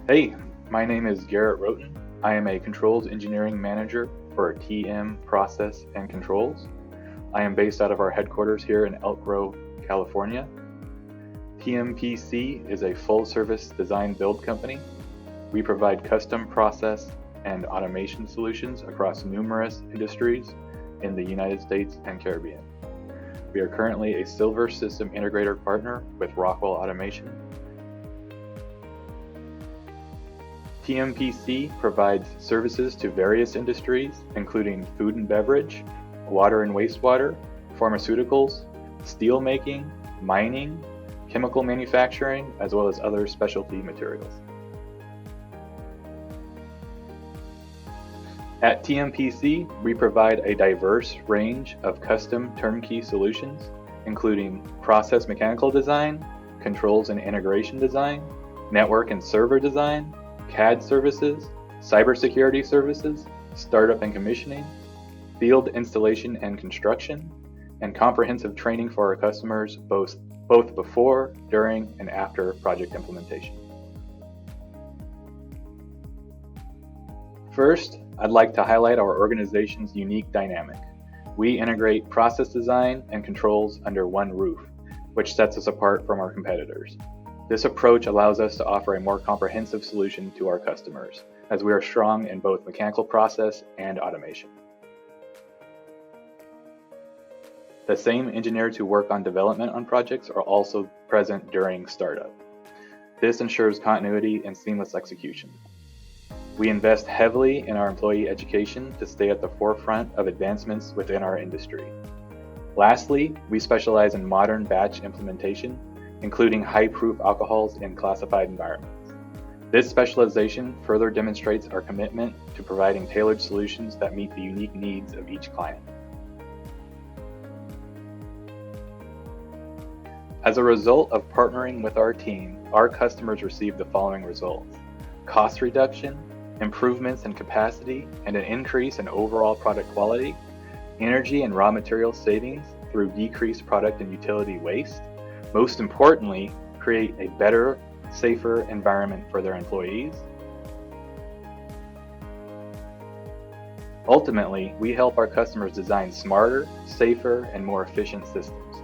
Hey, my name is Garrett Roten. I am a Controls Engineering Manager for TM Process and Controls. I am based out of our headquarters here in Elk Grove, California. TMPC is a full-service design build company. We provide custom process and automation solutions across numerous industries in the United States and Caribbean. We are currently a Silver System Integrator partner with Rockwell Automation. TMPC provides services to various industries, including food and beverage, water and wastewater, pharmaceuticals, steel making, mining, chemical manufacturing, as well as other specialty materials. At TMPC, we provide a diverse range of custom turnkey solutions, including process mechanical design, controls and integration design, network and server design, CAD services, cybersecurity services, startup and commissioning, field installation and construction, and comprehensive training for our customers both before, during, and after project implementation. First, I'd like to highlight our organization's unique dynamic. We integrate process design and controls under one roof, which sets us apart from our competitors. This approach allows us to offer a more comprehensive solution to our customers, as we are strong in both mechanical process and automation. The same engineers who work on development on projects are also present during startup. This ensures continuity and seamless execution. We invest heavily in our employee education to stay at the forefront of advancements within our industry. Lastly, we specialize in modern batch implementation, including high-proof alcohols in classified environments. This specialization further demonstrates our commitment to providing tailored solutions that meet the unique needs of each client. As a result of partnering with our team, our customers receive the following results: cost reduction, improvements in capacity, and an increase in overall product quality, energy and raw material savings through decreased product and utility waste. Most importantly, create a better, safer environment for their employees. Ultimately, we help our customers design smarter, safer, and more efficient systems.